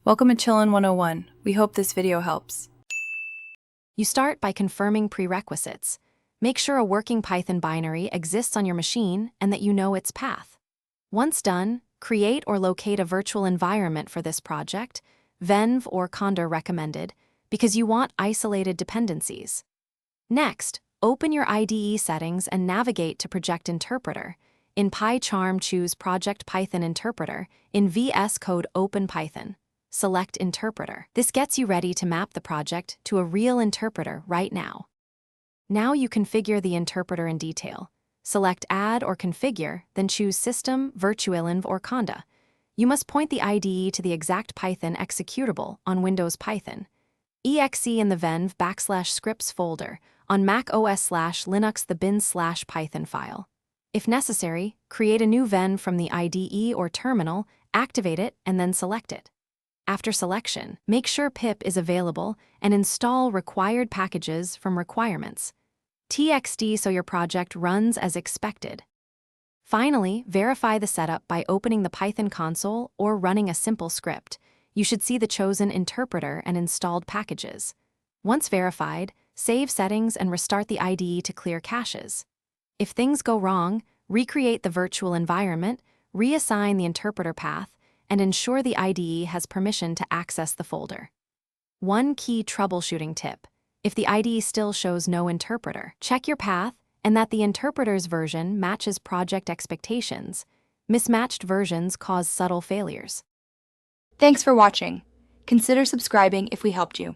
Welcome to Chillin' 101. We hope this video helps. You start by confirming prerequisites. Make sure a working Python binary exists on your machine and that you know its path. Once done, create or locate a virtual environment for this project, Venv or Conda recommended, because you want isolated dependencies. Next, open your IDE settings and navigate to Project Interpreter. In PyCharm, choose Project Python Interpreter. In VS Code, open Python. Select Interpreter. This gets you ready to map the project to a real interpreter right now. Now you configure the interpreter in detail. Select Add or Configure, then choose System, Virtualenv, or Conda. You must point the IDE to the exact Python executable on Windows Python. exe in the venv \scripts folder, on Mac OS/Linux the bin/Python file. If necessary, create a new venv from the IDE or terminal, activate it, and then select it. After selection, make sure pip is available and install required packages from requirements. txd so your project runs as expected. Finally, verify the setup by opening the Python console or running a simple script. You should see the chosen interpreter and installed packages. Once verified, save settings and restart the IDE to clear caches. If things go wrong, recreate the virtual environment, reassign the interpreter path, and ensure the IDE has permission to access the folder. One key troubleshooting tip: if the IDE still shows no interpreter, check your path and that the interpreter's version matches project expectations. Mismatched versions cause subtle failures. Thanks for watching. Consider subscribing if we helped you.